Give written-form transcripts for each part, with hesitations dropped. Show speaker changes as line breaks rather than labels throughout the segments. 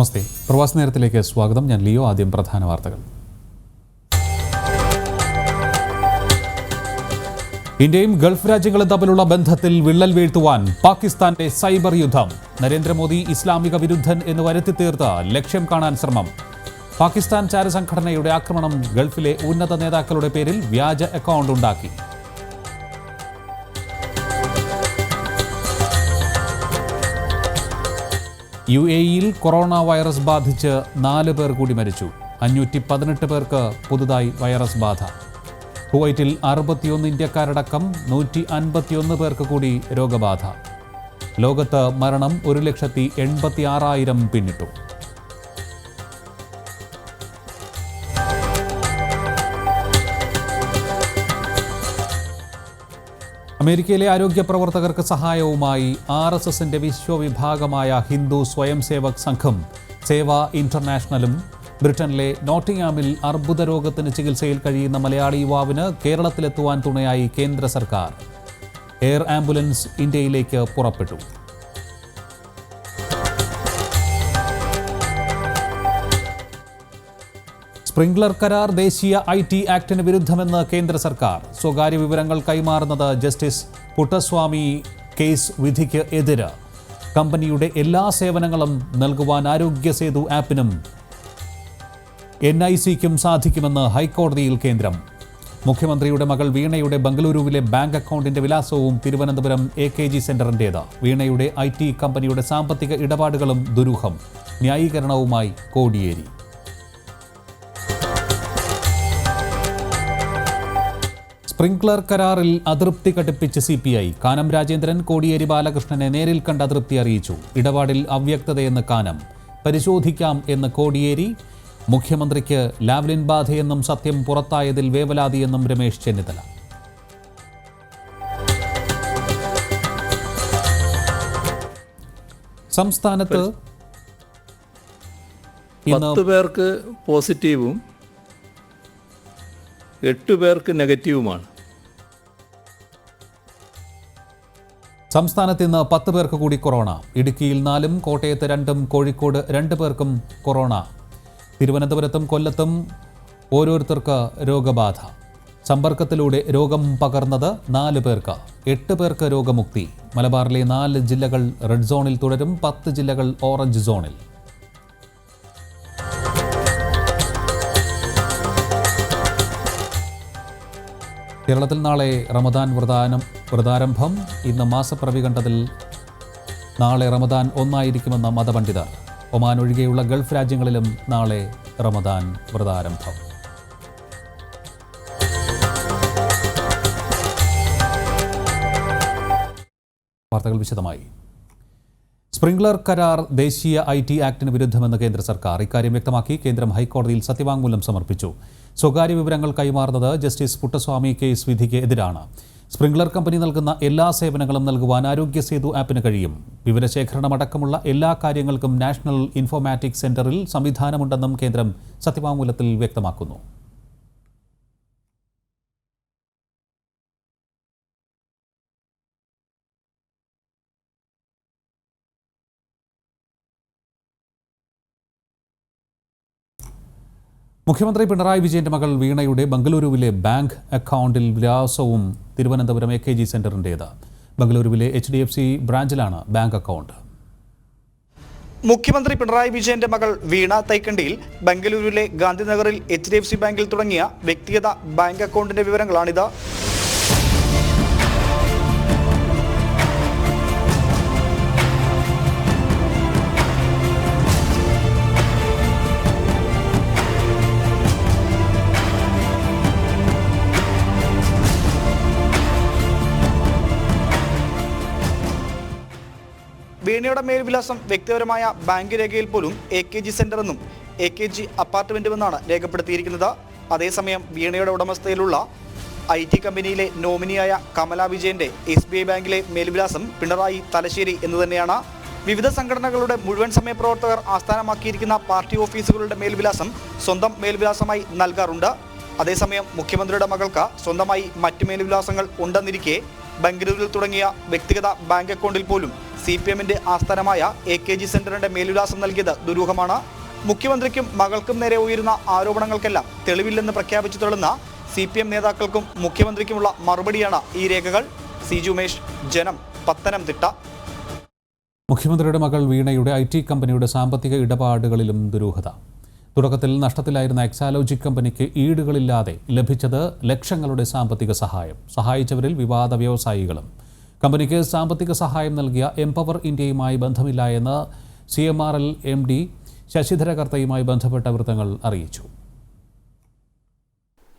നമസ്തേ, പ്രവാസി നേരത്തിലേക്ക് സ്വാഗതം. ഞാൻ ലിയോ. ആദ്യം പ്രധാന വാർത്തകൾ. ഇന്ത്യയും ഗൾഫ് രാജ്യങ്ങളും തമ്മിലുള്ള ബന്ധത്തിൽ വിള്ളൽ വീഴ്ത്തുവാൻ പാകിസ്ഥാന്റെ സൈബർ യുദ്ധം. നരേന്ദ്രമോദി ഇസ്ലാമിക വിരുദ്ധൻ എന്ന് വരുത്തി തീർത്ത് ലക്ഷ്യം കാണാൻ ശ്രമം. പാകിസ്ഥാൻ ചാരസംഘടനയുടെ ആക്രമണം. ഗൾഫിലെ ഉന്നത നേതാക്കളുടെ പേരിൽ വ്യാജ അക്കൗണ്ട് ഉണ്ടാക്കി. UAE-യിൽ കൊറോണ വൈറസ് ബാധിച്ച് 4 പേർ കൂടി മരിച്ചു. 518 പേർക്ക് പുതുതായി വൈറസ് ബാധ. കുവൈറ്റിൽ 61 ഇന്ത്യക്കാരടക്കം 151 പേർക്ക് കൂടി രോഗബാധ. ലോകത്ത് മരണം 1,86,000 പിന്നിട്ടു. അമേരിക്കയിലെ ആരോഗ്യ പ്രവർത്തകർക്ക് സഹായവുമായി RSSന്റെ വിശ്വവിഭാഗമായ ഹിന്ദു സ്വയം സേവക് സംഘം സേവ ഇന്റർനാഷണലും ബ്രിട്ടനിലെ നോട്ടിംഗ്ഹാമിൽ അർബുദ രോഗത്തിന് ചികിത്സയിൽ കഴിയുന്ന മലയാളി യുവാവിന് കേരളത്തിലെത്തുവാൻ തുണയായി കേന്ദ്ര സർക്കാർ. എയർ ആംബുലൻസ് ഇന്ത്യയിലേക്ക് പുറപ്പെട്ടു. സ്പ്രിംഗ്ലർ കരാർ ദേശീയ IT ആക്ടിന് വിരുദ്ധമെന്ന് കേന്ദ്ര സർക്കാർ. സ്വകാര്യ വിവരങ്ങൾ കൈമാറുന്നത് ജസ്റ്റിസ് പുട്ടസ്വാമി കേസ് വിധിക്ക് എതിര്. കമ്പനിയുടെ എല്ലാ സേവനങ്ങളും നൽകുവാൻ ആരോഗ്യ സേതു ആപ്പിനും NICക്കും സാധിക്കുമെന്ന് ഹൈക്കോടതിയിൽ കേന്ദ്രം. മുഖ്യമന്ത്രിയുടെ മകൾ വീണയുടെ ബംഗളൂരുവിലെ ബാങ്ക് അക്കൗണ്ടിന്റെ വിലാസവും തിരുവനന്തപുരം AKG സെന്ററിൻ്റേത്. വീണയുടെ IT കമ്പനിയുടെ സാമ്പത്തിക ഇടപാടുകളും ദുരൂഹം. ന്യായീകരണവുമായി കോടിയേരി. സ്പ്രിംഗ്ലർ കരാറിൽ അതൃപ്തി കടുപ്പിച്ച് CPI. കാനം രാജേന്ദ്രൻ കോടിയേരി ബാലകൃഷ്ണനെ നേരിൽ കണ്ട് അതൃപ്തി അറിയിച്ചു. ഇടപാടിൽ അവ്യക്തതയെന്ന് കാനം. പരിശോധിക്കാം എന്ന് കോടിയേരി. മുഖ്യമന്ത്രിക്ക് ലാവ്ലിൻ ബാധയെന്നും സത്യം പുറത്തായതിൽ വേവലാതിയെന്നും രമേശ് ചെന്നിത്തല. സംസ്ഥാനത്ത്
10 പേർക്ക് പോസിറ്റീവും 8 പേർക്ക് നെഗറ്റീവുമാണ്.
സംസ്ഥാനത്ത് ഇന്ന് 10 പേർക്ക് കൂടി കൊറോണ. ഇടുക്കിയിൽ 4, കോട്ടയത്ത് 2, കോഴിക്കോട് 2 പേർക്കും കൊറോണ. തിരുവനന്തപുരത്തും കൊല്ലത്തും ഓരോരുത്തർക്ക് രോഗബാധ. സമ്പർക്കത്തിലൂടെ രോഗം പകർന്നത് 4 പേർക്ക്. 8 പേർക്ക് രോഗമുക്തി. മലബാറിലെ 4 ജില്ലകൾ റെഡ് സോണിൽ തുടരും. 10 ജില്ലകൾ ഓറഞ്ച് സോണിൽ. കേരളത്തിൽ നാളെ റമദാൻ വ്രതാരംഭം. ഇന്ന് മാസപ്പിറവി കണ്ടതിൽ നാളെ റമദാൻ 1 മതപണ്ഡിതർ. ഒമാൻ ഒഴികെയുള്ള ഗൾഫ് രാജ്യങ്ങളിലും നാളെ റമദാൻ വ്രതാരംഭം. വാർത്തകൾ വിശദമായി. സ്പ്രിംഗ്ലർ കരാർ ദേശീയ IT ആക്ടിന് വിരുദ്ധമെന്ന് കേന്ദ്ര സർക്കാർ. ഇക്കാര്യം വ്യക്തമാക്കി കേന്ദ്രം ഹൈക്കോടതിയിൽ സത്യവാങ്മൂലം സമർപ്പിച്ചു. സ്വകാര്യ വിവരങ്ങൾ കൈമാറുന്നത് ജസ്റ്റിസ് പുട്ടസ്വാമി കേസ് വിധിക്ക് എതിരാണ്. സ്പ്രിംഗ്ലർ കമ്പനി നൽകുന്ന എല്ലാ സേവനങ്ങളും നൽകുവാൻ ആരോഗ്യ സേതു ആപ്പിന് കഴിയും. വിവരശേഖരണമടക്കമുള്ള എല്ലാ കാര്യങ്ങൾക്കും നാഷണൽ ഇൻഫോർമാറ്റിക്സ് സെന്ററിൽ സംവിധാനമുണ്ടെന്നും കേന്ദ്രം സത്യവാങ്മൂലത്തിൽ വ്യക്തമാക്കുന്നു. മുഖ്യമന്ത്രി പിണറായി വിജയന്റെ മകൾ വീണയുടെ ബംഗളൂരുവിലെ ബാങ്ക് അക്കൗണ്ടിൽ വിലാസവും തിരുവനന്തപുരം AKG സെന്ററിൻ്റേത്. ബംഗളൂരുവിലെ HDFC ബ്രാഞ്ചിലാണ് ബാങ്ക് അക്കൗണ്ട്.
മുഖ്യമന്ത്രി പിണറായി വിജയന്റെ മകൾ വീണ തൈക്കണ്ടിയിൽ ബംഗളൂരുവിലെ ഗാന്ധിനഗറിൽ HDFC ബാങ്കിൽ തുടങ്ങിയ വ്യക്തിഗത ബാങ്ക് അക്കൗണ്ടിന്റെ വിവരങ്ങളാണിത്. വീണയുടെ മേൽവിലാസം വ്യക്തിപരമായ ബാങ്ക് രേഖയിൽ പോലും AKG സെന്റർ എന്നും AKG അപ്പാർട്ട്മെന്റുമെന്നാണ് രേഖപ്പെടുത്തിയിരിക്കുന്നത്. അതേസമയം വീണയുടെ ഉടമസ്ഥയിലുള്ള IT കമ്പനിയിലെ നോമിനിയായ കമല വിജയന്റെ SBI ബാങ്കിലെ മേൽവിലാസം പിണറായി തലശ്ശേരി എന്ന് തന്നെയാണ്. വിവിധ സംഘടനകളുടെ മുഴുവൻ സമയ പ്രവർത്തകർ ആസ്ഥാനമാക്കിയിരിക്കുന്ന പാർട്ടി ഓഫീസുകളുടെ മേൽവിലാസം സ്വന്തം മേൽവിലാസമായി നൽകാറുണ്ട്. അതേസമയം മുഖ്യമന്ത്രിയുടെ മകൾക്ക് സ്വന്തമായി മറ്റ് മേൽവിലാസങ്ങൾ ഉണ്ടെന്നിരിക്കെ ബംഗളൂരുവിൽ തുടങ്ങിയ വ്യക്തിഗത ബാങ്ക് അക്കൗണ്ടിൽ പോലും CPMന്റെ ആസ്ഥാനമായ AKG സെന്ററിന്റെ മേൽവിലാസം നൽകിയത് ദുരൂഹമാണ്. മുഖ്യമന്ത്രിക്കും മകൾക്കും നേരെ ഉയരുന്ന ആരോപണങ്ങൾക്കെല്ലാം തെളിവില്ലെന്ന് പ്രഖ്യാപിച്ചു തള്ളുന്ന CPM നേതാക്കൾക്കും മുഖ്യമന്ത്രിക്കുമുള്ള മറുപടിയാണ് ഈ രേഖകൾ. CG ഉമേഷ്, ജനം, പത്തനംതിട്ട.
മുഖ്യമന്ത്രിയുടെ മകൾ വീണയുടെ IT കമ്പനിയുടെ സാമ്പത്തിക ഇടപാടുകളിലും ദുരൂഹത. തുടക്കത്തിൽ നഷ്ടത്തിലായിരുന്ന എക്സാലോജിക് കമ്പനിക്ക് ഈടുകളില്ലാതെ ലഭിച്ചത് ലക്ഷങ്ങളുടെ സാമ്പത്തിക സഹായം. സഹായിച്ചവരിൽ വിവാദ വ്യവസായികളും. കമ്പനിക്ക് സാമ്പത്തിക സഹായം നൽകിയ എംപവർ ഇന്ത്യയുമായി ബന്ധമില്ല എന്ന് CMRL MD ശശിധര കർത്തയുമായി ബന്ധപ്പെട്ട വൃത്തങ്ങൾ അറിയിച്ചു.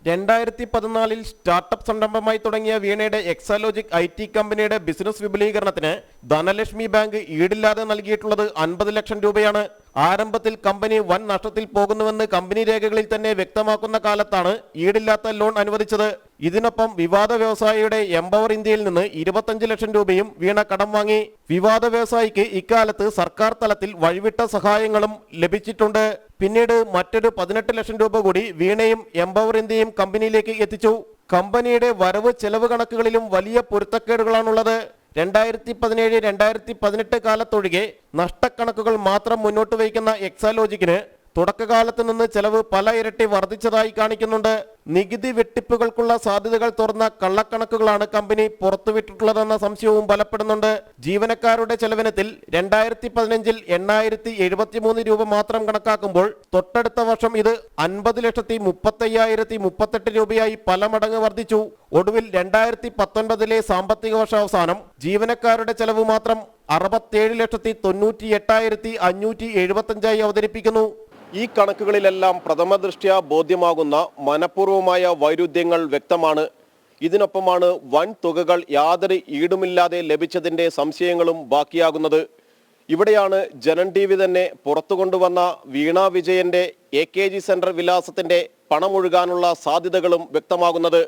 2014 സ്റ്റാർട്ടപ്പ് സംരംഭമായി തുടങ്ങിയ വീണയുടെ എക്സാലോജിക് IT കമ്പനിയുടെ ബിസിനസ് വിപുലീകരണത്തിന് ധനലക്ഷ്മി ബാങ്ക് ഈടില്ലാതെ നൽകിയിട്ടുള്ളത് 50 ലക്ഷം രൂപയാണ്. ആരംഭത്തിൽ കമ്പനി വൻ നഷ്ടത്തിൽ പോകുന്നുവെന്ന് കമ്പനി രേഖകളിൽ തന്നെ വ്യക്തമാക്കുന്ന കാലത്താണ് ഈടില്ലാത്ത ലോൺ അനുവദിച്ചത്. ഇതിനൊപ്പം വിവാദ വ്യവസായിയുടെ എംപവർ ഇന്ത്യയിൽ നിന്ന് 25 ലക്ഷം രൂപയും വീണ കടം വാങ്ങി. വിവാദ വ്യവസായിക്ക് ഇക്കാലത്ത് സർക്കാർ തലത്തിൽ വഴിവിട്ട സഹായങ്ങളും ലഭിച്ചിട്ടുണ്ട്. പിന്നീട് മറ്റൊരു 18 ലക്ഷം രൂപ കൂടി വീണയും എംപവർ ഇന്ത്യയും കമ്പനിയിലേക്ക് എത്തിച്ചു. കമ്പനിയുടെ വരവ് ചെലവ് കണക്കുകളിലും വലിയ പൊരുത്തക്കേടുകളാണുള്ളത്. 2017-2018 കാലത്തൊഴികെ നഷ്ടക്കണക്കുകൾ മാത്രം മുന്നോട്ട് വയ്ക്കുന്ന എക്സാലോജിക്കിന് തുടക്കകാലത്ത് നിന്ന് ചെലവ് പല ഇരട്ടി വർദ്ധിച്ചതായി കാണിക്കുന്നുണ്ട്. നികുതി വെട്ടിപ്പുകൾക്കുള്ള സാധ്യതകൾ തുറന്ന കള്ളക്കണക്കുകളാണ് കമ്പനി പുറത്തുവിട്ടിട്ടുള്ളതെന്ന സംശയവും ബലപ്പെടുന്നുണ്ട്. ജീവനക്കാരുടെ ചെലവിനത്തിൽ 2015 8,073 രൂപ മാത്രം കണക്കാക്കുമ്പോൾ തൊട്ടടുത്ത വർഷം ഇത് 50,35,038 രൂപയായി പല മടങ്ങ് വർദ്ധിച്ചു. ഒടുവിൽ 2019 സാമ്പത്തിക വർഷാവസാനം ജീവനക്കാരുടെ ചെലവ് മാത്രം 67,98,575 അവതരിപ്പിക്കുന്നു. ഈ കണക്കുകളിലെല്ലാം പ്രഥമദൃഷ്ട്യാ ബോധ്യമാകുന്ന മനഃപൂർവമായ വൈരുദ്ധ്യങ്ങൾ വ്യക്തമാണ്. ഇതിനൊപ്പമാണ് വൻ തുകകൾ യാതൊരു ഈടുമില്ലാതെ ലഭിച്ചതിൻ്റെ സംശയങ്ങളും ബാക്കിയാകുന്നത്. ഇവിടെയാണ് ജനൻ TV തന്നെ പുറത്തു കൊണ്ടുവന്ന വീണ വിജയന്റെ AKG സെന്റർ വിലാസത്തിന്റെ പണമൊഴുകാനുള്ള സാധ്യതകളും വ്യക്തമാകുന്നത്.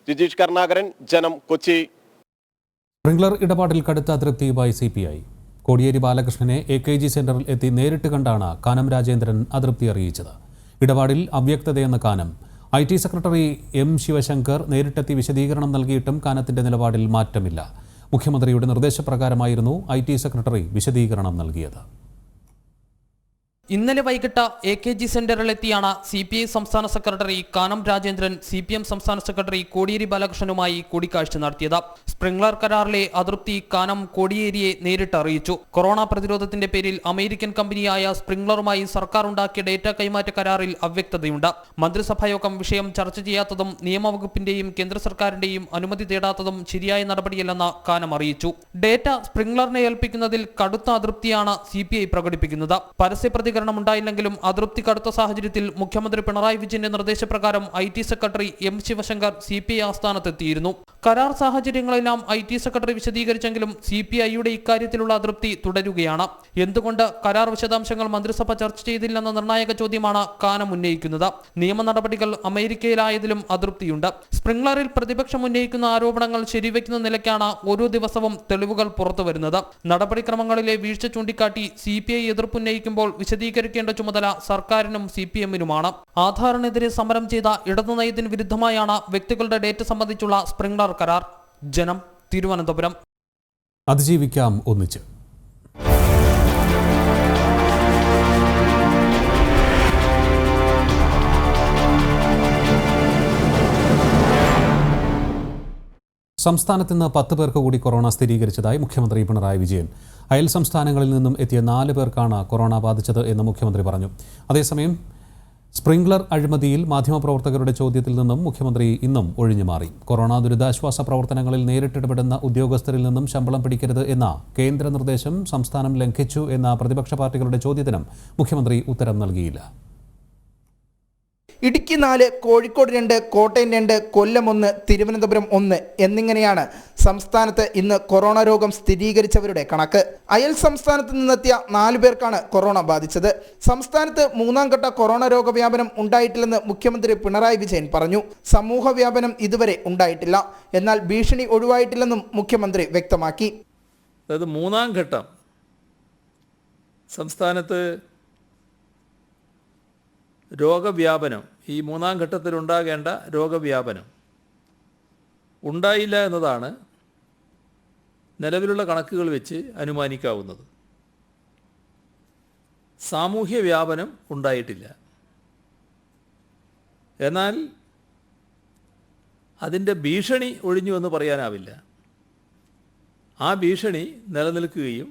ജിജീഷ് കരുണാകരൻ, ജനം, കൊച്ചി.
സ്പ്രിംഗ്ലർ ഇടപാടിൽ കടുത്ത അതൃപ്തിയുമായി CPI. കോടിയേരി ബാലകൃഷ്ണനെ AKG സെന്ററിൽ എത്തി നേരിട്ട് കണ്ടാണ് കാനം രാജേന്ദ്രൻ അതൃപ്തി അറിയിച്ചത്. ഇടപാടിൽ അവ്യക്തതയെന്ന Kanam. IT secretary M Sivasankar നേരിട്ടെത്തി വിശദീകരണം നൽകിയിട്ടും കാനത്തിന്റെ നിലപാടിൽ മാറ്റമില്ല. മുഖ്യമന്ത്രിയുടെ നിർദ്ദേശപ്രകാരമായിരുന്നു IT സെക്രട്ടറി വിശദീകരണം നൽകിയത്.
ഇന്നലെ വൈകിട്ട് AKG സെന്ററിലെത്തിയാണ് CPI സംസ്ഥാന സെക്രട്ടറി കാനം രാജേന്ദ്രൻ CPM സംസ്ഥാന സെക്രട്ടറി കോടിയേരി ബാലകൃഷ്ണനുമായി കൂടിക്കാഴ്ച നടത്തിയത്. സ്പ്രിംഗ്ലർ കരാറിലെ അതൃപ്തി കാനം കോടിയേരിയെ നേരിട്ട് അറിയിച്ചു. കൊറോണ പ്രതിരോധത്തിന്റെ പേരിൽ അമേരിക്കൻ കമ്പനിയായ സ്പ്രിംഗ്ലറുമായി സർക്കാർ ഉണ്ടാക്കിയ ഡേറ്റ കൈമാറ്റ കരാറിൽ അവ്യക്തതയുണ്ട്. മന്ത്രിസഭായോഗം വിഷയം ചർച്ച ചെയ്യാത്തതും നിയമവകുപ്പിന്റെയും കേന്ദ്ര സർക്കാരിന്റെയും അനുമതി തേടാത്തതും ശരിയായ നടപടിയല്ലെന്ന് കാനം അറിയിച്ചു. ഡേറ്റ സ്പ്രിംഗ്ലറിനെ ഏൽപ്പിക്കുന്നതിൽ കടുത്ത അതൃപ്തിയാണ് CPI പ്രകടിപ്പിക്കുന്നത്. പരസ്യ ഉണ്ടായില്ലെങ്കിലും അതൃപ്തി കടുത്ത സാഹചര്യത്തിൽ മുഖ്യമന്ത്രി പിണറായി വിജയന്റെ നിർദ്ദേശപ്രകാരം IT secretary M Sivasankar CPI ആസ്ഥാനത്തെത്തിയിരുന്നു. കരാർ സാഹചര്യങ്ങളെല്ലാം IT സെക്രട്ടറി വിശദീകരിച്ചെങ്കിലും CPIയുടെ ഇക്കാര്യത്തിലുള്ള അതൃപ്തി തുടരുകയാണ്. എന്തുകൊണ്ട് കരാർ വിശദാംശങ്ങൾ മന്ത്രിസഭ ചർച്ച ചെയ്തില്ലെന്ന നിർണായക ചോദ്യമാണ് കാനം ഉന്നയിക്കുന്നത്. നിയമ നടപടികൾ അമേരിക്കയിലായതിലും അതൃപ്തിയുണ്ട്. സ്പ്രിംഗ്ലറിൽ പ്രതിപക്ഷം ഉന്നയിക്കുന്ന ആരോപണങ്ങൾ ശരിവെക്കുന്ന നിലയ്ക്കാണ് ഓരോ ദിവസവും തെളിവുകൾ പുറത്തുവരുന്നത്. നടപടിക്രമങ്ങളിലെ വീഴ്ച ചൂണ്ടിക്കാട്ടി CPI എതിർപ്പുന്നയിക്കുമ്പോൾ വിശദീകരിക്കേണ്ട ചുമതല സർക്കാരിനും CPMനുമാണ്. ആധാറിനെതിരെ സമരം ചെയ്ത ഇടതു നയത്തിന് വിരുദ്ധമായാണ് വ്യക്തികളുടെ ഡേറ്റ സംബന്ധിച്ചുള്ള സ്പ്രിംഗ്ലർ കരാർ. ജനം, തിരുവനന്തപുരം.
അതിജീവിക്കാം ഒന്നിച്ച്. സംസ്ഥാനത്ത് ഇന്ന് 10 പേർക്ക് കൂടി കൊറോണ സ്ഥിരീകരിച്ചതായി മുഖ്യമന്ത്രി പിണറായി വിജയൻ. അയൽ സംസ്ഥാനങ്ങളിൽ നിന്നും എത്തിയ 4 പേർക്കാണ് കൊറോണ ബാധിച്ചത് എന്ന് മുഖ്യമന്ത്രി പറഞ്ഞു. അതേസമയം സ്പ്രിംഗ്ലർ അഴിമതിയിൽ മാധ്യമപ്രവർത്തകരുടെ ചോദ്യത്തിൽ നിന്നും മുഖ്യമന്ത്രി ഇന്നും ഒഴിഞ്ഞുമാറി. കൊറോണ ദുരിതാശ്വാസ പ്രവർത്തനങ്ങളിൽ നേരിട്ടിടപെടുന്ന ഉദ്യോഗസ്ഥരിൽ നിന്നും ശമ്പളം പിടിക്കരുത് എന്ന കേന്ദ്ര നിർദ്ദേശം സംസ്ഥാനം ലംഘിച്ചു എന്ന പ്രതിപക്ഷ പാർട്ടികളുടെ ചോദ്യത്തിനും മുഖ്യമന്ത്രി ഉത്തരം നൽകിയില്ല.
ഇടുക്കി 4, കോഴിക്കോട് 2, കോട്ടയം 2, കൊല്ലം 1, തിരുവനന്തപുരം 1 എന്നിങ്ങനെയാണ് സംസ്ഥാനത്ത് ഇന്ന് കൊറോണ രോഗം സ്ഥിരീകരിച്ചവരുടെ കണക്ക്. അയൽ സംസ്ഥാനത്ത് നിന്നെത്തിയ 4 പേർക്കാണ് കൊറോണ ബാധിച്ചത്. സംസ്ഥാനത്ത് 3ാം ഘട്ട കൊറോണ രോഗവ്യാപനം ഉണ്ടായിട്ടില്ലെന്ന് മുഖ്യമന്ത്രി പിണറായി വിജയൻ പറഞ്ഞു. സമൂഹ വ്യാപനം ഇതുവരെ ഉണ്ടായിട്ടില്ല, എന്നാൽ ഭീഷണി ഒഴിവായിട്ടില്ലെന്നും മുഖ്യമന്ത്രി വ്യക്തമാക്കി.
അതായത് 3ാം ഘട്ടം സംസ്ഥാനത്ത് രോഗവ്യാപനം, ഈ 3ാം ഘട്ടത്തിൽ ഉണ്ടാകേണ്ട രോഗവ്യാപനം ഉണ്ടായില്ല എന്നതാണ് നിലവിലുള്ള കണക്കുകൾ വെച്ച് അനുമാനിക്കാവുന്നത്. സാമൂഹ്യ വ്യാപനം ഉണ്ടായിട്ടില്ല. എന്നാൽ അതിൻ്റെ ഭീഷണി ഒഴിഞ്ഞു എന്ന് പറയാനാവില്ല. ആ ഭീഷണി നിലനിൽക്കുകയും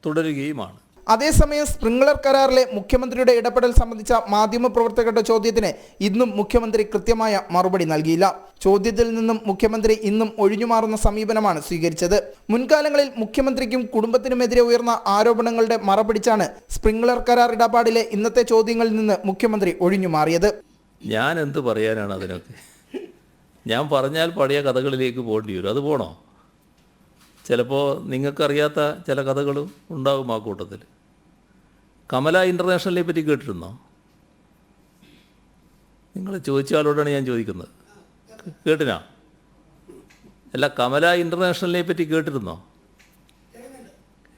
തുടരുകയുമാണ്.
അതേസമയം സ്പ്രിംഗ്ലർ കരാറിലെ മുഖ്യമന്ത്രിയുടെ ഇടപെടൽ സംബന്ധിച്ച മാധ്യമപ്രവർത്തകരുടെ ചോദ്യത്തിന് ഇന്നും മുഖ്യമന്ത്രി കൃത്യമായ മറുപടി നൽകിയില്ല. ചോദ്യത്തിൽ നിന്നും മുഖ്യമന്ത്രി ഇന്നും ഒഴിഞ്ഞുമാറുന്ന സമീപനമാണ് സ്വീകരിച്ചത്. മുൻകാലങ്ങളിൽ മുഖ്യമന്ത്രിക്കും കുടുംബത്തിനുമെതിരെ ഉയർന്ന ആരോപണങ്ങളുടെ മറപിടിച്ചാണ് സ്പ്രിംഗ്ലർ കരാർ ഇടപാടിലെ ഇന്നത്തെ ചോദ്യങ്ങളിൽ നിന്ന് മുഖ്യമന്ത്രി ഒഴിഞ്ഞുമാറിയത്.
ഞാൻ എന്ത് പറയാനാണ് അതിനൊക്കെ? ഞാൻ പറഞ്ഞാൽ പഴയ കഥകളിലേക്ക് പോകേണ്ടി വരും. അത് പോണോ? ചിലപ്പോൾ നിങ്ങൾക്കറിയാത്ത ചില കഥകളും ഉണ്ടാകും ആ കൂട്ടത്തിൽ. കമല ഇൻ്റർനാഷണലിനെ പറ്റി കേട്ടിരുന്നോ? നിങ്ങൾ ചോദിച്ച ആളോടാണ് ഞാൻ ചോദിക്കുന്നത്. കേട്ടിനാ? അല്ല, കമല ഇൻ്റർനാഷണലിനെ പറ്റി കേട്ടിരുന്നോ?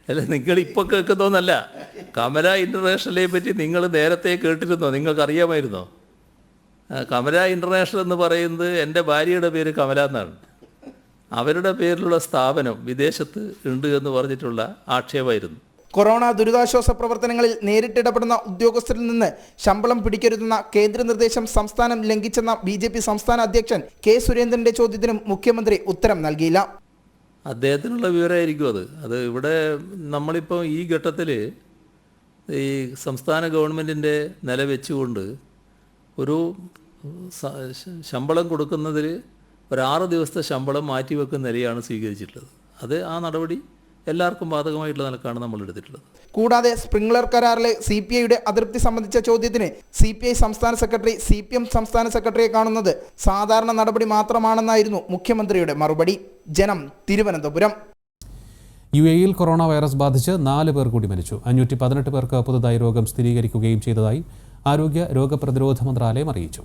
അല്ല, നിങ്ങളിപ്പോൾ കേൾക്കുന്നോന്നല്ല, കമല ഇൻ്റർനാഷണലിനെ പറ്റി നിങ്ങൾ നേരത്തെ കേട്ടിരുന്നോ? നിങ്ങൾക്കറിയാമായിരുന്നോ? കമല ഇൻ്റർനാഷണൽ എന്ന് പറയുന്നത് എൻ്റെ ഭാര്യയുടെ പേര് കമല എന്നാണ്. അവരുടെ പേരിലുള്ള സ്ഥാപനം വിദേശത്ത് ഉണ്ട് എന്ന് പറഞ്ഞിട്ടുള്ള ആക്ഷേപമായിരുന്നു.
കൊറോണ ദുരിതാശ്വാസ പ്രവർത്തനങ്ങളിൽ നേരിട്ടിടപെടുന്ന ഉദ്യോഗസ്ഥരിൽ നിന്ന് ശമ്പളം പിടിക്കരുതെന്ന കേന്ദ്ര നിർദ്ദേശം സംസ്ഥാനം ലംഘിച്ചെന്ന BJP സംസ്ഥാന അധ്യക്ഷൻ K. സുരേന്ദ്രന്റെ ചോദ്യത്തിനും മുഖ്യമന്ത്രി ഉത്തരം നൽകിയില്ല.
അദ്ദേഹത്തിനുള്ള വിവരമായിരിക്കും അത്. ഇവിടെ നമ്മളിപ്പോൾ ഈ ഘട്ടത്തിൽ ഈ സംസ്ഥാന ഗവൺമെൻറ്റിൻ്റെ നില വെച്ചുകൊണ്ട് ഒരു ശമ്പളം കൊടുക്കുന്നതിൽ ഒരു 6 ദിവസത്തെ ശമ്പളം മാറ്റിവെക്കുന്ന നിലയാണ് സ്വീകരിച്ചിട്ടുള്ളത്. ആ നടപടി എല്ലാവർക്കും ബാധകമായിട്ടുള്ള നിലക്കാണ് നമ്മൾ എടുത്തിട്ടുള്ളത്.
കൂടാതെ സ്പ്രിംഗ്ലർ കരാറിലെ CPIയുടെ അതൃപ്തി സംബന്ധിച്ച ചോദ്യത്തിന് CPI സംസ്ഥാന സെക്രട്ടറി CPM സംസ്ഥാന സെക്രട്ടറിയെ കാണുന്നത് സാധാരണ നടപടി മാത്രമാണെന്നായിരുന്നു മുഖ്യമന്ത്രിയുടെ മറുപടി. ജനം, തിരുവനന്തപുരം.
UAE-യിൽ കൊറോണ വൈറസ് ബാധിച്ച് 4 പേർ കൂടി മരിച്ചു. 518 പേർക്ക് പുതുതായി രോഗം സ്ഥിരീകരിക്കുകയും ചെയ്തതായി ആരോഗ്യ രോഗപ്രതിരോധ മന്ത്രാലയം അറിയിച്ചു.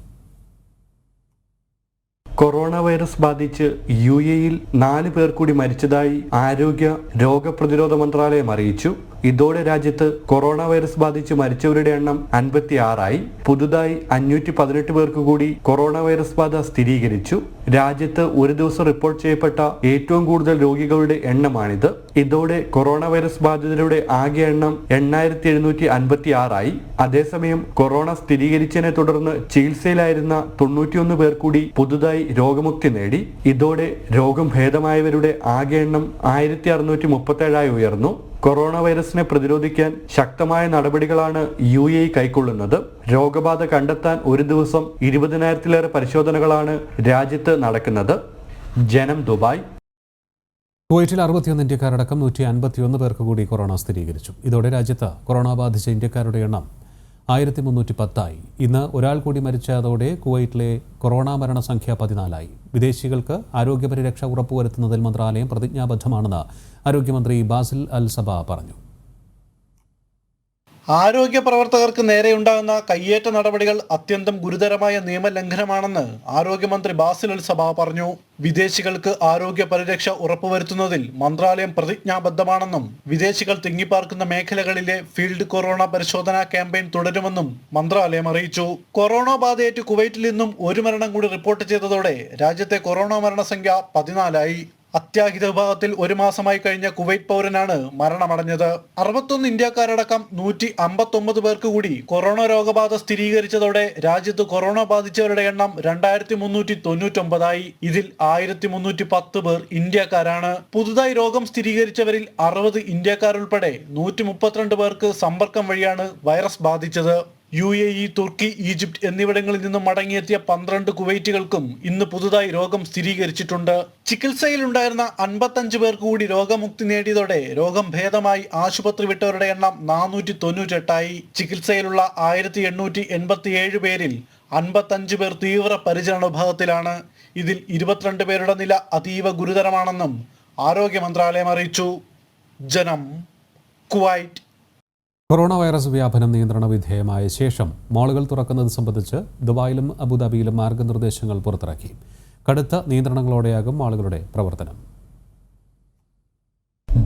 കൊറോണ വൈറസ് ബാധിച്ച് UAE-യിൽ 4 പേർ കൂടി മരിച്ചതായി ആരോഗ്യ രോഗപ്രതിരോധ മന്ത്രാലയം അറിയിച്ചു. ഇതോടെ രാജ്യത്ത് കൊറോണ വൈറസ് ബാധിച്ച് മരിച്ചവരുടെ എണ്ണം 56ആയി. പുതുതായി 518 പേർക്ക് കൂടി കൊറോണ വൈറസ് ബാധ സ്ഥിരീകരിച്ചു. രാജ്യത്ത് ഒരു ദിവസം റിപ്പോർട്ട് ചെയ്യപ്പെട്ട ഏറ്റവും കൂടുതൽ രോഗികളുടെ എണ്ണമാണിത്. ഇതോടെ കൊറോണ വൈറസ് ബാധിതരുടെ ആകെ എണ്ണം 8756ആയി. അതേസമയം കൊറോണ സ്ഥിരീകരിച്ചതിനെ തുടർന്ന് ചികിത്സയിലായിരുന്ന 91 പേർ കൂടി പുതുതായി രോഗമുക്തി നേടി. ഇതോടെ രോഗം ഭേദമായവരുടെ ആകെ എണ്ണം 1637ആയി ഉയർന്നു. കൊറോണ വൈറസിനെ പ്രതിരോധിക്കാൻ ശക്തമായ നടപടികളാണ് UAE കൈക്കൊള്ളുന്നത്. രോഗബാധ കണ്ടെത്താൻ ഒരു ദിവസം 20,000-ലേറെ പരിശോധനകളാണ് രാജ്യത്ത് നടക്കുന്നത്. ജനം, ദുബായ്.
കുവൈറ്റിൽ 61 ഇന്ത്യക്കാരടക്കം 151 പേർക്ക് കൂടി കൊറോണ സ്ഥിരീകരിച്ചു. ഇതോടെ രാജ്യത്ത് കൊറോണ ബാധിച്ച ഇന്ത്യക്കാരുടെ എണ്ണം 1310ആയി. ഇന്ന് ഒരാൾ കൂടി മരിച്ചതോടെ കുവൈറ്റിലെ കൊറോണ മരണസംഖ്യ 14ആയി. വിദേശികൾക്ക് ആരോഗ്യപരിരക്ഷ ഉറപ്പുവരുത്തുന്നതിൽ മന്ത്രാലയം പ്രതിജ്ഞാബദ്ധമാണെന്ന് ആരോഗ്യമന്ത്രി ബാസിൽ അൽ സബ പറഞ്ഞു.
ആരോഗ്യ പ്രവർത്തകർക്ക് നേരെയുണ്ടാകുന്ന കയ്യേറ്റ നടപടികൾ അത്യന്തം ഗുരുതരമായ നിയമലംഘനമാണെന്ന് ആരോഗ്യമന്ത്രി ബാസിൽ അൽ സബ പറഞ്ഞു. വിദേശികൾക്ക് ആരോഗ്യ പരിരക്ഷ ഉറപ്പുവരുത്തുന്നതിൽ മന്ത്രാലയം പ്രതിജ്ഞാബദ്ധമാണെന്നും വിദേശികൾ തിങ്ങിപ്പാർക്കുന്ന മേഖലകളിലെ ഫീൽഡ് കൊറോണ പരിശോധനാ ക്യാമ്പയിൻ തുടരുമെന്നും മന്ത്രാലയം അറിയിച്ചു. കൊറോണ ബാധയേറ്റ് കുവൈറ്റിൽ നിന്നും 1 മരണം കൂടി റിപ്പോർട്ട് ചെയ്തതോടെ രാജ്യത്തെ കൊറോണ മരണസംഖ്യ 14ആയി. അത്യാഹിത വിഭാഗത്തിൽ 1 മാസമായി കഴിഞ്ഞ കുവൈറ്റ് പൗരനാണ് മരണമടഞ്ഞത്. 61 ഇന്ത്യക്കാരടക്കം 159 പേർക്ക് കൂടി കൊറോണ രോഗബാധ സ്ഥിരീകരിച്ചതോടെ രാജ്യത്ത് കൊറോണ ബാധിച്ചവരുടെ എണ്ണം 2399ആയി. ഇതിൽ 1310 പേർ ഇന്ത്യക്കാരാണ്. പുതുതായി രോഗം സ്ഥിരീകരിച്ചവരിൽ 60 ഇന്ത്യക്കാരുൾപ്പെടെ 132 പേർക്ക് സമ്പർക്കം വഴിയാണ് വൈറസ് ബാധിച്ചത്. UAE, തുർക്കി, ഈജിപ്ത് എന്നിവിടങ്ങളിൽ നിന്നും മടങ്ങിയെത്തിയ 12 കുവൈറ്റുകൾക്കും ഇന്ന് പുതുതായി രോഗം സ്ഥിരീകരിച്ചിട്ടുണ്ട്. ചികിത്സയിലുണ്ടായിരുന്ന 55 പേർക്ക് കൂടി രോഗമുക്തി നേടിയതോടെ രോഗം ഭേദമായി ആശുപത്രി വിട്ടവരുടെ എണ്ണം 498ആയി. ചികിത്സയിലുള്ള 1887 പേരിൽ 55 പേർ തീവ്ര പരിചരണ വിഭാഗത്തിലാണ്. ഇതിൽ 22 പേരുടെ നില അതീവ ഗുരുതരമാണെന്നും ആരോഗ്യ മന്ത്രാലയം അറിയിച്ചു. ജനം, കുവൈറ്റ്.
കൊറോണ വൈറസ് വ്യാപനം നിയന്ത്രണ വിധേയമായ ശേഷം മാളുകൾ തുറക്കുന്നത് സംബന്ധിച്ച് ദുബായിലും അബുദാബിയിലും മാർഗനിർദ്ദേശങ്ങൾ പുറത്തിറക്കി. കടുത്ത നിയന്ത്രണങ്ങളോടെയാകും മാളുകളുടെ പ്രവർത്തനം.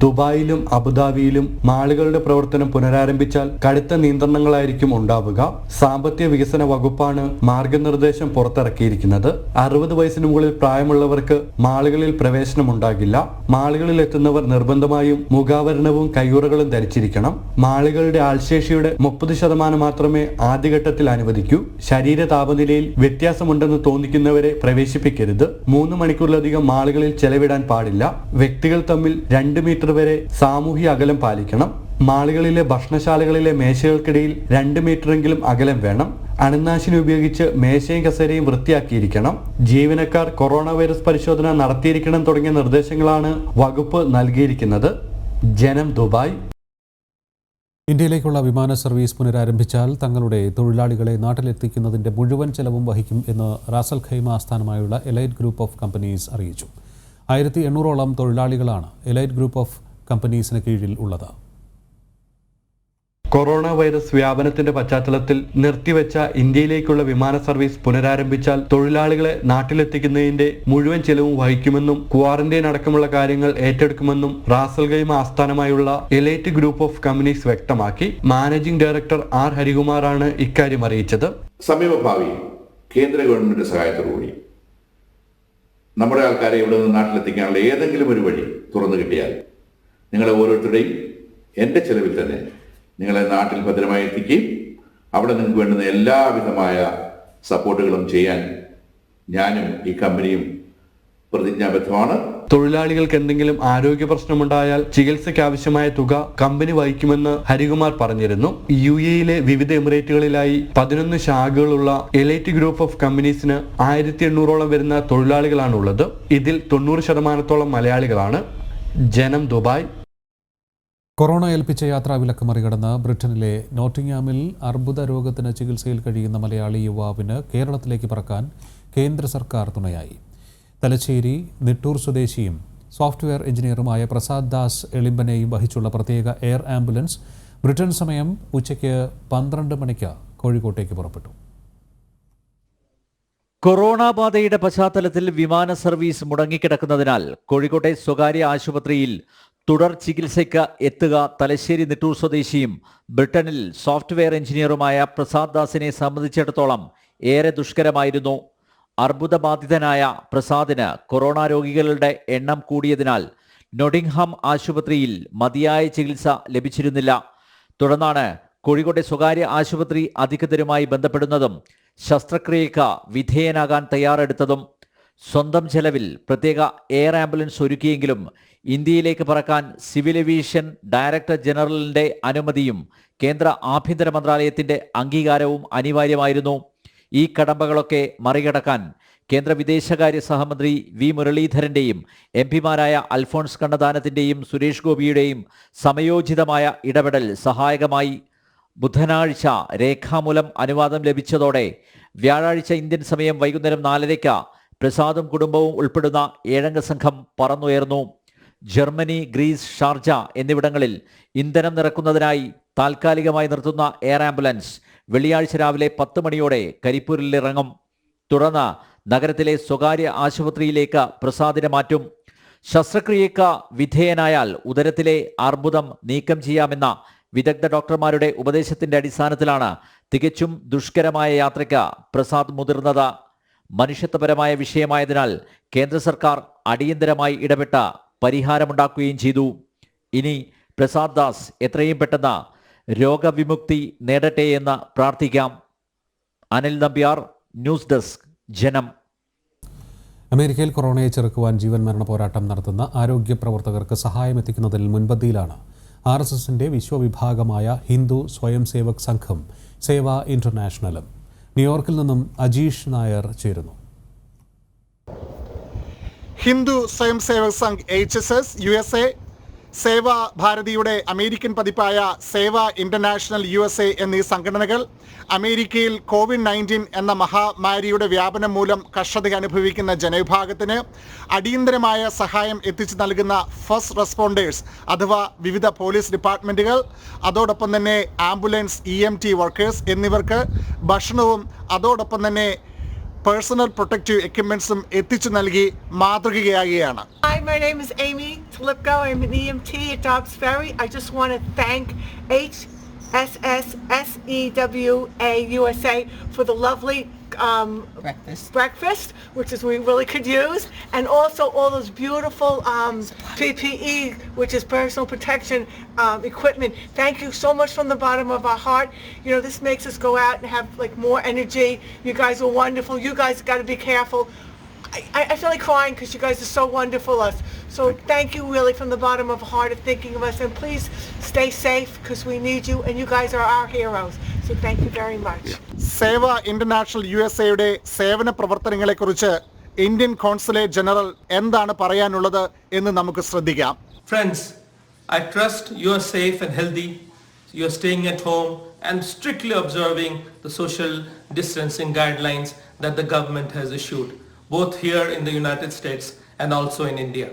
ദുബായിലും അബുദാബിയിലും മാളുകളുടെ പ്രവർത്തനം പുനരാരംഭിച്ചാൽ കടുത്ത നിയന്ത്രണങ്ങളായിരിക്കും ഉണ്ടാവുക. സാമ്പത്തിക വികസന വകുപ്പാണ് മാർഗനിർദ്ദേശം പുറത്തിറക്കിയിരിക്കുന്നത്. 60 വയസ്സിന് മുകളിൽ പ്രായമുള്ളവർക്ക് മാളുകളിൽ പ്രവേശനം ഉണ്ടാകില്ല. മാളുകളിൽ എത്തുന്നവർ നിർബന്ധമായും മുഖാവരണവും കയ്യുറകളും ധരിച്ചിരിക്കണം. മാളുകളുടെ ആൾശേഷിയുടെ 30% മാത്രമേ ആദ്യഘട്ടത്തിൽ അനുവദിക്കൂ. ശരീര താപനിലയിൽ വ്യത്യാസമുണ്ടെന്ന് തോന്നിക്കുന്നവരെ പ്രവേശിപ്പിക്കരുത്. 3 മണിക്കൂറിലധികം മാളുകളിൽ ചെലവിടാൻ പാടില്ല. വ്യക്തികൾ തമ്മിൽ 2 മീറ്റർ വരെ സാമൂഹ്യ അകലം പാലിക്കണം. മാളുകളിലെ ഭക്ഷണശാലകളിലെ മേശകൾക്കിടയിൽ 2 മീറ്ററെങ്കിലും അകലം വേണം. അണുനാശിനി ഉപയോഗിച്ച് മേശയും കസേരയും വൃത്തിയാക്കിയിരിക്കണം. ജീവനക്കാർ കൊറോണ വൈറസ് പരിശോധന നടത്തിയിരിക്കണം തുടങ്ങിയ നിർദ്ദേശങ്ങളാണ് വകുപ്പ് നൽകിയിരിക്കുന്നത്. ജനം, ദുബായ്.
ഇന്ത്യയിലേക്കുള്ള വിമാന സർവീസ് പുനരാരംഭിച്ചാൽ തങ്ങളുടെ തൊഴിലാളികളെ നാട്ടിലെത്തിക്കുന്നതിന്റെ മുഴുവൻ ചെലവും വഹിക്കും എന്ന് റാസൽ ഖൈമ ആസ്ഥാനമായുള്ള എലൈറ്റ് ഗ്രൂപ്പ് ഓഫ് കമ്പനീസ് അറിയിച്ചു. 1800ഓളം തൊഴിലാളികളാണ് എലൈറ്റ് ഗ്രൂപ്പ് ഓഫ് കമ്പനീസിന് കീഴിൽ ഉള്ളത്.
കൊറോണ വൈറസ് വ്യാപനത്തിന്റെ പശ്ചാത്തലത്തിൽ നിർത്തിവെച്ച ഇന്ത്യയിലേക്കുള്ള വിമാന സർവീസ് പുനരാരംഭിച്ചാൽ തൊഴിലാളികളെ നാട്ടിലെത്തിക്കുന്നതിന്റെ മുഴുവൻ ചെലവും വഹിക്കുമെന്നും ക്വാറന്റൈൻ അടക്കമുള്ള കാര്യങ്ങൾ ഏറ്റെടുക്കുമെന്നും റാസൽ ഖൈമ ആസ്ഥാനമായുള്ള എലൈറ്റ് ഗ്രൂപ്പ് ഓഫ് കമ്പനീസ് വ്യക്തമാക്കി. മാനേജിംഗ് ഡയറക്ടർ ആർ ഹരികുമാറാണ് ഇക്കാര്യം അറിയിച്ചത്.
സമീപഭാവിയിൽ കേന്ദ്ര ഗവൺമെന്റ് സഹായത്തോടുകൂടി നമ്മുടെ ആൾക്കാരെ ഇവിടെ നിന്ന് നാട്ടിലെത്തിക്കാനുള്ള ഏതെങ്കിലും ഒരു വഴി തുറന്നു കിട്ടിയാൽ നിങ്ങളെ ഓരോരുത്തരുടെയും എൻ്റെ ചെലവിൽ തന്നെ നിങ്ങളെ നാട്ടിൽ ഭദ്രമായി എത്തിക്കുകയും അവിടെ നിങ്ങൾക്ക് വേണ്ടുന്ന എല്ലാവിധമായ സപ്പോർട്ടുകളും ചെയ്യാൻ ഞാനും ഈ കമ്പനിയും പ്രതിജ്ഞാബദ്ധമാണ്.
തൊഴിലാളികൾക്ക് എന്തെങ്കിലും ആരോഗ്യ പ്രശ്നമുണ്ടായാൽ ചികിത്സയ്ക്ക് ആവശ്യമായ തുക കമ്പനി വഹിക്കുമെന്ന് ഹരികുമാർ പറഞ്ഞിരുന്നു. UAE വിവിധ എമിറേറ്റുകളിലായി 11 ശാഖകളുള്ള എലൈറ്റ് ഗ്രൂപ്പ് ഓഫ് കമ്പനീസിന് 1800ഓളം വരുന്ന തൊഴിലാളികളാണുള്ളത്. ഇതിൽ 90% മലയാളികളാണ്. ജനം, ദുബായ്.
കൊറോണ ഏൽപ്പിച്ച യാത്രാവിലക്ക് മറികടന്ന് ബ്രിട്ടനിലെ നോട്ടിംഗ്ഹാമിൽ അർബുദ രോഗത്തിന് ചികിത്സയിൽ കഴിയുന്ന മലയാളി യുവാവിന് കേരളത്തിലേക്ക് പറക്കാൻ കേന്ദ്ര സർക്കാർ തുണയായി. തലശ്ശേരി നിട്ടൂർ സ്വദേശിയും സോഫ്റ്റ്വെയർ എഞ്ചിനീയറുമായ പ്രസാദ് ദാസ് എളിമ്പനെയും വഹിച്ചുള്ള പ്രത്യേക എയർ ആംബുലൻസ് ബ്രിട്ടൻ സമയം ഉച്ചയ്ക്ക് 12 മണിക്ക് കോഴിക്കോട്ടേക്ക് പുറപ്പെട്ടു.
കൊറോണ ബാധയുടെ പശ്ചാത്തലത്തിൽ വിമാന സർവീസ് മുടങ്ങിക്കിടക്കുന്നതിനാൽ കോഴിക്കോട്ടെ സ്വകാര്യ ആശുപത്രിയിൽ തുടർ ചികിത്സയ്ക്ക് എത്തുക തലശ്ശേരി നിട്ടൂർ സ്വദേശിയും ബ്രിട്ടനിൽ സോഫ്റ്റ്വെയർ എഞ്ചിനീയറുമായ പ്രസാദ് ദാസിനെ സംബന്ധിച്ചിടത്തോളം ഏറെ ദുഷ്കരമായിരുന്നു. അർബുദബാധിതനായ പ്രസാദിന് കൊറോണ രോഗികളുടെ എണ്ണം കൂടിയതിനാൽ നോട്ടിംഗ്ഹാം ആശുപത്രിയിൽ മതിയായ ചികിത്സ ലഭിച്ചിരുന്നില്ല. തുടർന്നാണ് കോഴിക്കോട്ടെ സ്വകാര്യ ആശുപത്രി അധികൃതരുമായി ബന്ധപ്പെടുന്നതും ശസ്ത്രക്രിയയ്ക്ക് വിധേയനാകാൻ തയ്യാറെടുത്തതും. സ്വന്തം ചെലവിൽ പ്രത്യേക എയർ ആംബുലൻസ് ഒരുക്കിയെങ്കിലും ഇന്ത്യയിലേക്ക് പറക്കാൻ സിവിൽ ഏവിയേഷൻ ഡയറക്ടർ ജനറലിന്റെ അനുമതിയും കേന്ദ്ര ആഭ്യന്തര മന്ത്രാലയത്തിന്റെ അംഗീകാരവും അനിവാര്യമായിരുന്നു. ഈ കടമ്പകളൊക്കെ മറികടക്കാൻ കേന്ദ്ര വിദേശകാര്യ സഹമന്ത്രി വി മുരളീധരന്റെയും MP-മാരായ അൽഫോൺസ് കണ്ണദാനത്തിന്റെയും സുരേഷ് ഗോപിയുടെയും സമയോചിതമായ ഇടപെടൽ സഹായകമായി. ബുധനാഴ്ച രേഖാമൂലം അനുവാദം ലഭിച്ചതോടെ വ്യാഴാഴ്ച ഇന്ത്യൻ സമയം വൈകുന്നേരം 4:30 പ്രസാദും കുടുംബവും ഉൾപ്പെടുന്ന 7-അംഗ സംഘം പറന്നുയർന്നു. ജർമ്മനി, ഗ്രീസ്, ഷാർജ എന്നിവിടങ്ങളിൽ ഇന്ധനം നിറക്കുന്നതിനായി താൽക്കാലികമായി നിർത്തുന്ന എയർ ആംബുലൻസ് വെള്ളിയാഴ്ച രാവിലെ 10 മണിയോടെ കരിപ്പൂരിൽ ഇറങ്ങും. തുടർന്ന് നഗരത്തിലെ സ്വകാര്യ ആശുപത്രിയിലേക്ക് പ്രസാദിനെ മാറ്റും. ശസ്ത്രക്രിയയ്ക്ക് വിധേയനായാൽ ഉദരത്തിലെ അർബുദം നീക്കം ചെയ്യാമെന്ന വിദഗ്ധ ഡോക്ടർമാരുടെ ഉപദേശത്തിന്റെ അടിസ്ഥാനത്തിലാണ് തികച്ചും ദുഷ്കരമായ യാത്രയ്ക്ക് പ്രസാദ് മുതിർന്നത്. മനുഷ്യത്വപരമായ വിഷയമായതിനാൽ കേന്ദ്ര സർക്കാർ അടിയന്തരമായി ഇടപെട്ട പരിഹാരമുണ്ടാക്കുകയും ചെയ്തു. ഇനി പ്രസാദ് ദാസ് എത്രയും പെട്ടെന്ന് രോഗവിമുക്തി നേടട്ടെ എന്ന് പ്രാർത്ഥിക്കാം. അനിൽ നമ്പ്യാർ, ന്യൂസ് ഡെസ്ക്, ജനം.
അമേരിക്കയിൽ കൊറോണയെ ചെറുക്കുവാൻ ജീവൻ മരണ പോരാട്ടം നടത്തുന്ന ആരോഗ്യ പ്രവർത്തകർക്ക് സഹായം എത്തിക്കുന്നതിൽ മുൻപന്തിയിലാണ് RSSന്റെ വിശ്വവിഭാഗമായ ഹിന്ദു സ്വയം സേവക് സംഘം സേവ ഇന്റർനാഷണലും. ന്യൂയോർക്കിൽ നിന്നും അജീഷ് നായർ ചേരുന്നു.
ഹിന്ദു സ്വയം സേവക് സംഘ് HSS USA, സേവ ഭാരതിയുടെ അമേരിക്കൻ പതിപ്പായ സേവ ഇന്റർനാഷണൽ USA എന്നീ സംഘടനകൾ അമേരിക്കയിൽ COVID-19 എന്ന മഹാമാരിയുടെ വ്യാപനം മൂലം കഷ്ടത അനുഭവിക്കുന്ന ജനവിഭാഗത്തിന് അടിയന്തരമായ സഹായം എത്തിച്ചു നൽകുന്ന ഫസ്റ്റ് റെസ്പോണ്ടേഴ്സ് അഥവാ വിവിധ പോലീസ് ഡിപ്പാർട്ട്മെൻറ്റുകൾ, അതോടൊപ്പം തന്നെ ആംബുലൻസ് EMT വർക്കേഴ്സ് എന്നിവർക്ക് ഭക്ഷണവും അതോടൊപ്പം തന്നെ പേഴ്സണൽ പ്രൊട്ടക്റ്റീവ് എക്യുപ്മെന്റ്സും എത്തിച്ചു നൽകി മാതൃകയാകുകയാണ്.
Hi, my name is Amy Tulipko. I'm an EMT at Dobbs Ferry. I just want to thank HSSSEWA USA for the lovely breakfast, which is we really could use, and also all those beautiful PPE, which is personal protection equipment. Thank you so much from the bottom of our heart. You know, this makes us go out and have like more energy. You guys are wonderful. You guys got to be careful. I feel like crying because you guys are so wonderful. So thank you really from the bottom of our heart of thinking of us, and please stay safe because we need you and you guys are our heroes. So thank you very much.
Sewa international USAയുടെ സേവന പ്രവർത്തനങ്ങളെക്കുറിച്ച് Indian consulate general എന്താണ് പറയാനുള്ളത് എന്ന് നമുക്ക് ശ്രദ്ധിക്കാം.
Friends, I trust you are safe and healthy. You are staying at home and strictly observing the social distancing guidelines that the government has issued, both here in the United States and also in India.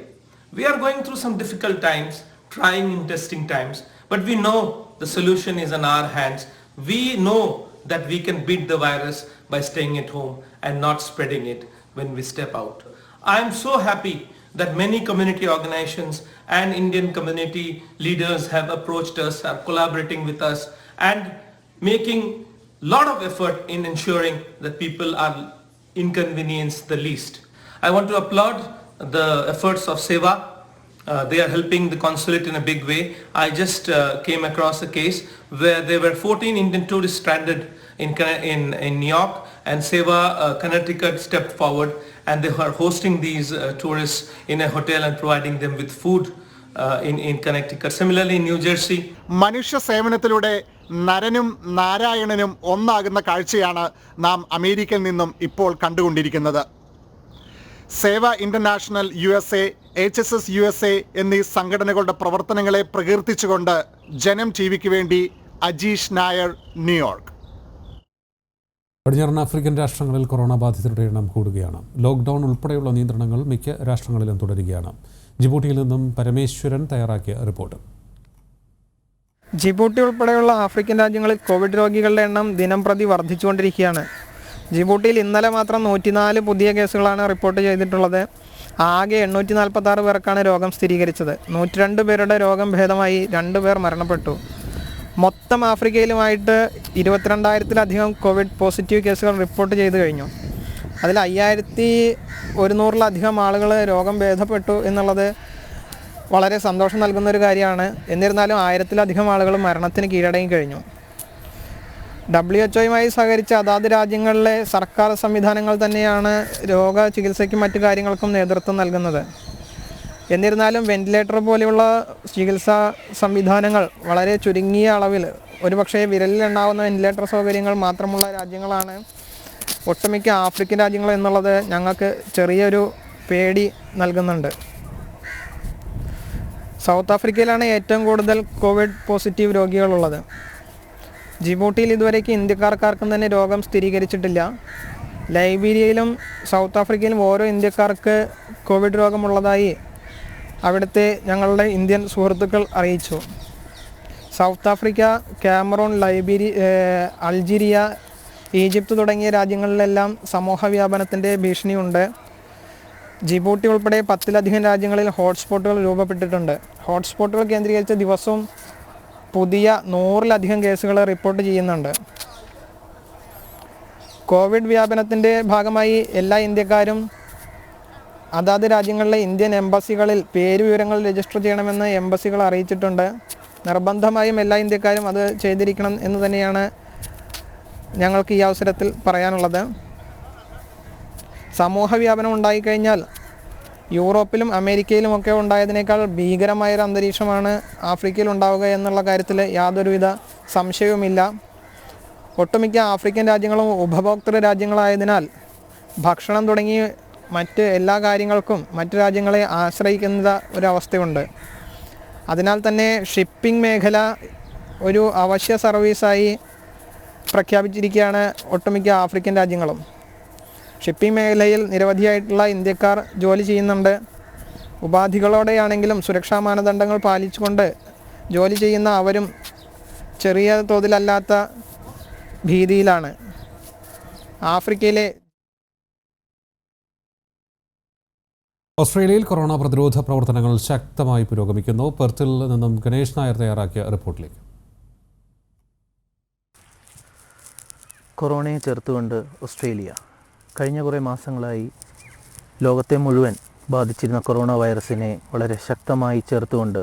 We are going through some difficult times, trying and testing times, but we know the solution is in our hands. We know that we can beat the virus by staying at home and not spreading it when we step out. I am so happy that many community organizations and Indian community leaders have approached us, are collaborating with us and making a lot of effort in ensuring that people are inconvenienced the least. I want to applaud the efforts of Seva. They are helping the consulate in a big way. I just came across a case where there were 14 Indian tourists stranded in New York, and Seva Connecticut stepped forward and they were hosting these tourists in a hotel and providing them with food in Connecticut. Similarly in New Jersey.
മനുഷ്യ സേവനത്തിലൂടെ നരനും നാരായണനും ഒന്നാകുന്ന കാഴ്ചയാണ് നാം അമേരിക്കയിൽ നിന്നും ഇപ്പോൾ കണ്ടുകൊണ്ടിരിക്കുന്നത്. സേവ international USA, HSS USA എന്നീ സംഘടനകളുടെ പ്രവർത്തനങ്ങളെ പ്രകീർത്തിച്ചുകൊണ്ട് ജനം TVക്ക് വേണ്ടി അജീഷ് നായർ, ന്യൂയോർക്ക്.
പടിഞ്ഞാറൻ ആഫ്രിക്കൻ രാഷ്ട്രങ്ങളിൽ കൊറോണ ബാധിതരുടെ എണ്ണം കൂടുകയാണ്. ലോക്ക്ഡൌൺ ഉൾപ്പെടെയുള്ള നിയന്ത്രണങ്ങൾ മിക്ക രാഷ്ട്രങ്ങളിലും തുടരുകയാണ്. ജിബൂട്ടിയിൽ നിന്നും പരമേശ്വരൻ തയ്യാറാക്കിയ റിപ്പോർട്ട്.
ജിബൂട്ടി ഉൾപ്പെടെയുള്ള ആഫ്രിക്കൻ രാജ്യങ്ങളിൽ കോവിഡ് രോഗികളുടെ എണ്ണം ദിനംപ്രതി വർദ്ധിച്ചുകൊണ്ടിരിക്കുകയാണ്. ജിബൂട്ടിയിൽ ഇന്നലെ മാത്രം 104 പുതിയ കേസുകളാണ് റിപ്പോർട്ട് ചെയ്തിട്ടുള്ളത്. ആകെ 846 പേർക്കാണ് രോഗം സ്ഥിരീകരിച്ചത്. 102 പേരുടെ രോഗം ഭേദമായി, 2 പേർ മരണപ്പെട്ടു. മൊത്തം ആഫ്രിക്കയിലുമായിട്ട് 22,000-ലധികം കോവിഡ് പോസിറ്റീവ് കേസുകൾ റിപ്പോർട്ട് ചെയ്തു കഴിഞ്ഞു. അതിൽ 5,100-ലധികം ആളുകൾ രോഗം ഭേദപ്പെട്ടു എന്നുള്ളത് വളരെ സന്തോഷം നൽകുന്നൊരു കാര്യമാണ്. എന്നിരുന്നാലും 1,000-ലധികം ആളുകൾ മരണത്തിന് കീഴടങ്ങി കഴിഞ്ഞു. WHO-യുമായി സഹകരിച്ച അതാത് രാജ്യങ്ങളിലെ സർക്കാർ സംവിധാനങ്ങൾ തന്നെയാണ് രോഗ ചികിത്സയ്ക്കും മറ്റു കാര്യങ്ങൾക്കും നേതൃത്വം നൽകുന്നത്. എന്നിരുന്നാലും വെന്റിലേറ്റർ പോലെയുള്ള ചികിത്സാ സംവിധാനങ്ങൾ വളരെ ചുരുങ്ങിയ അളവിൽ, ഒരുപക്ഷെ വിരലിലെണ്ണാവുന്ന വെന്റിലേറ്റർ സൗകര്യങ്ങൾ മാത്രമുള്ള രാജ്യങ്ങളാണ് ഒട്ടുമിക്ക ആഫ്രിക്കൻ രാജ്യങ്ങൾ എന്നുള്ളത് ഞങ്ങൾക്ക് ചെറിയൊരു പേടി നൽകുന്നുണ്ട്. സൗത്ത് ആഫ്രിക്കയിലാണ് ഏറ്റവും കൂടുതൽ കോവിഡ് പോസിറ്റീവ് രോഗികളുള്ളത്. ജിബൂട്ടിയിൽ ഇതുവരേക്ക് ഇന്ത്യക്കാർക്കാർക്കും തന്നെ രോഗം സ്ഥിരീകരിച്ചിട്ടില്ല. ലൈബീരിയയിലും സൗത്ത് ആഫ്രിക്കയിലും ഓരോ ഇന്ത്യക്കാർക്ക് കോവിഡ് രോഗമുള്ളതായി അവിടുത്തെ ഞങ്ങളുടെ ഇന്ത്യൻ സുഹൃത്തുക്കൾ അറിയിച്ചു. South Africa, Cameroon, Algeria, Egypt തുടങ്ങിയ രാജ്യങ്ങളിലെല്ലാം സമൂഹ വ്യാപനത്തിൻ്റെ ഭീഷണിയുണ്ട്. ജിബൂട്ടി ഉൾപ്പെടെ 10-ലധികം രാജ്യങ്ങളിൽ ഹോട്ട്സ്പോട്ടുകൾ രൂപപ്പെട്ടിട്ടുണ്ട്. ഹോട്ട്സ്പോട്ടുകൾ കേന്ദ്രീകരിച്ച് ദിവസവും പുതിയ 100-ലധികം കേസുകൾ റിപ്പോർട്ട് ചെയ്യുന്നുണ്ട്. കോവിഡ് വ്യാപനത്തിൻ്റെ ഭാഗമായി എല്ലാ ഇന്ത്യക്കാരും അതാത് രാജ്യങ്ങളിലെ ഇന്ത്യൻ എംബസികളിൽ പേരുവിവരങ്ങൾ രജിസ്റ്റർ ചെയ്യണമെന്ന് എംബസികൾ അറിയിച്ചിട്ടുണ്ട്. നിർബന്ധമായും എല്ലാ ഇന്ത്യക്കാരും അത് ചെയ്തിരിക്കണം എന്ന് തന്നെയാണ് ഞങ്ങൾക്ക് ഈ അവസരത്തിൽ പറയാനുള്ളത്. സമൂഹ വ്യാപനം ഉണ്ടായിക്കഴിഞ്ഞാൽ യൂറോപ്പിലും അമേരിക്കയിലുമൊക്കെ ഉണ്ടായതിനേക്കാൾ ഭീകരമായൊരു അന്തരീക്ഷമാണ് ആഫ്രിക്കയിൽ ഉണ്ടാവുക എന്നുള്ള കാര്യത്തിൽ യാതൊരുവിധ സംശയവുമില്ല. ഒട്ടുമിക്ക ആഫ്രിക്കൻ രാജ്യങ്ങളും ഉപഭോക്തൃ രാജ്യങ്ങളായതിനാൽ ഭക്ഷണം തുടങ്ങി മറ്റ് എല്ലാ കാര്യങ്ങൾക്കും മറ്റ് രാജ്യങ്ങളെ ആശ്രയിക്കുന്ന ഒരവസ്ഥയുണ്ട്. അതിനാൽ തന്നെ ഷിപ്പിംഗ് മേഖല ഒരു അവശ്യ സർവീസായി പ്രഖ്യാപിച്ചിരിക്കുകയാണ് ഒട്ടുമിക്ക ആഫ്രിക്കൻ രാജ്യങ്ങളും. ഷിപ്പിംഗ് മേഖലയിൽ നിരവധിയായിട്ടുള്ള ഇന്ത്യക്കാർ ജോലി ചെയ്യുന്നുണ്ട്. ഉപാധികളോടെയാണെങ്കിലും സുരക്ഷാ മാനദണ്ഡങ്ങൾ പാലിച്ചുകൊണ്ട് ജോലി ചെയ്യുന്ന അവരും ചെറിയ തോതിലല്ലാത്ത ഭീതിയിലാണ്. ആഫ്രിക്കയിലെ
ഓസ്ട്രേലിയയിൽ കൊറോണ പ്രതിരോധ പ്രവർത്തനങ്ങൾ ശക്തമായി പുരോഗമിക്കുന്നു. പെർത്തിൽ നിന്നും ഗണേഷ് നായർ തയ്യാറാക്കിയ റിപ്പോർട്ടിലേക്ക്.
കൊറോണയെ ചെറുത്തുകൊണ്ട് ഓസ്ട്രേലിയ കഴിഞ്ഞ കുറേ മാസങ്ങളായി ലോകത്തെ മുഴുവൻ ബാധിച്ചിരുന്ന കൊറോണ വൈറസിനെ വളരെ ശക്തമായി ചെറുത്തുകൊണ്ട്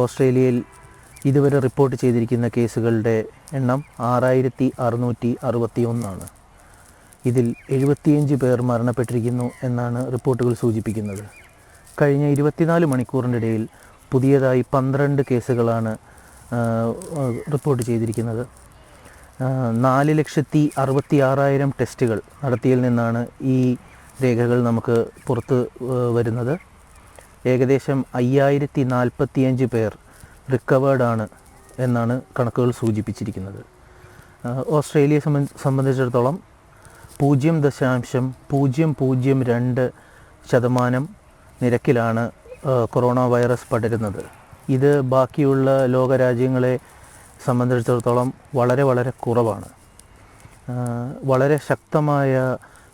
ഓസ്ട്രേലിയയിൽ ഇതുവരെ റിപ്പോർട്ട് ചെയ്തിരിക്കുന്ന കേസുകളുടെ എണ്ണം 6661 ഇതിൽ 75 പേർ മരണപ്പെട്ടിരിക്കുന്നു എന്നാണ് റിപ്പോർട്ടുകൾ സൂചിപ്പിക്കുന്നത്. കഴിഞ്ഞ 24 മണിക്കൂറിനിടയിൽ പുതിയതായി 12 കേസുകളാണ് റിപ്പോർട്ട് ചെയ്തിരിക്കുന്നത്. 4,66,000 ടെസ്റ്റുകൾ നടത്തിയതിൽ നിന്നാണ് ഈ രേഖകൾ നമുക്ക് പുറത്ത് വരുന്നത്. ഏകദേശം 5,045 പേർ റിക്കവേർഡാണ് എന്നാണ് കണക്കുകൾ സൂചിപ്പിച്ചിരിക്കുന്നത്. ഓസ്ട്രേലിയയെ സംബന്ധിച്ചിടത്തോളം 0.002% നിരക്കിലാണ് കൊറോണ വൈറസ് പടരുന്നത്. ഇത് ബാക്കിയുള്ള ലോകരാജ്യങ്ങളെ സംബന്ധിച്ചിടത്തോളം വളരെ വളരെ കുറവാണ്. വളരെ ശക്തമായ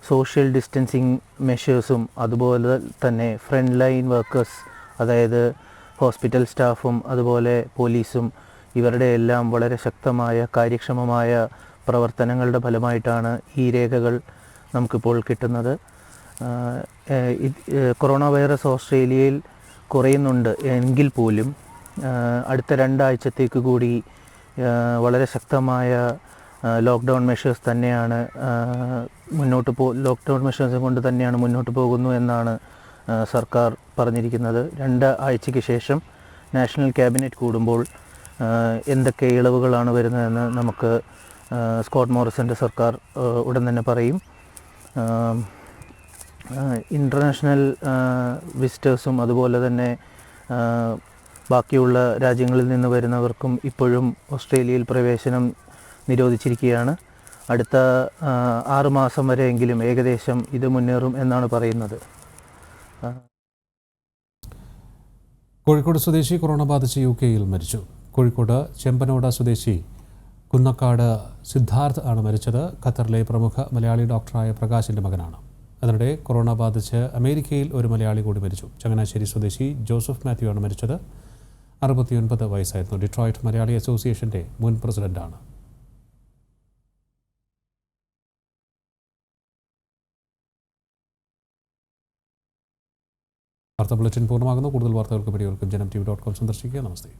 സോഷ്യൽ ഡിസ്റ്റൻസിങ് മെഷേഴ്സും അതുപോലെ തന്നെ ഫ്രണ്ട് ലൈൻ വർക്കേഴ്സ്, അതായത് ഹോസ്പിറ്റൽ സ്റ്റാഫും അതുപോലെ പോലീസും ഇവരുടെ എല്ലാം വളരെ ശക്തമായ കാര്യക്ഷമമായ പ്രവർത്തനങ്ങളുടെ ഫലമായിട്ടാണ് ഈ രേഖകൾ നമുക്കിപ്പോൾ കിട്ടുന്നത്. കൊറോണ വൈറസ് ഓസ്ട്രേലിയയിൽ കുറയുന്നുണ്ട് എങ്കിൽ പോലും അടുത്ത 2 ആഴ്ചത്തേക്ക് കൂടി വളരെ ശക്തമായ ലോക്ക്ഡൗൺ മെഷേഴ്സ് തന്നെയാണ് ലോക്ക്ഡൗൺ മെഷേഴ്സ് കൊണ്ട് തന്നെയാണ് മുന്നോട്ട് പോകുന്നു എന്നാണ് സർക്കാർ പറഞ്ഞിരിക്കുന്നത്. 2 ആഴ്ചയ്ക്ക് ശേഷം നാഷണൽ ക്യാബിനറ്റ് കൂടുമ്പോൾ എന്തൊക്കെ ഇളവുകളാണ് വരുന്നതെന്ന് നമുക്ക് സ്കോട്ട് മോറിസൻ്റെ സർക്കാർ ഉടൻ തന്നെ പറയും. ഇൻ്റർനാഷണൽ വിസിറ്റേഴ്സും അതുപോലെ തന്നെ ബാക്കിയുള്ള രാജ്യങ്ങളിൽ നിന്ന് വരുന്നവർക്കും ഇപ്പോഴും ഓസ്ട്രേലിയയിൽ പ്രവേശനം നിരോധിച്ചിരിക്കുകയാണ്. അടുത്ത 6 മാസം വരെയെങ്കിലും ഏകദേശം ഇത് മുന്നേറും എന്നാണ് പറയുന്നത്.
കോഴിക്കോട് സ്വദേശി കൊറോണ ബാധിച്ച് UK-യിൽ മരിച്ചു. കോഴിക്കോട് ചെമ്പനോട് സ്വദേശി കുന്നക്കാട് സിദ്ധാർത്ഥ് ആണ് മരിച്ചത്. ഖത്തറിലെ പ്രമുഖ മലയാളി ഡോക്ടറായ പ്രകാശിൻ്റെ മകനാണ്. അതിനിടെ കൊറോണ ബാധിച്ച് അമേരിക്കയിൽ ഒരു മലയാളി കൂടി മരിച്ചു. ചങ്ങനാശ്ശേരി സ്വദേശി ജോസഫ് മാത്യു ആണ് മരിച്ചത്. 69 വയസ്സായിരുന്നു. ഡിട്രോയിറ്റ് മലയാളി അസോസിയേഷൻ്റെ മുൻ പ്രസിഡന്റാണ്. വാർത്താ ബുള്ളറ്റിൻ പൂർണ്ണമാകുന്നു. കൂടുതൽ വാർത്തകൾക്കും വീഡിയോകൾക്കും JanamTV.com സന്ദർശിക്കുക. നമസ്തേ.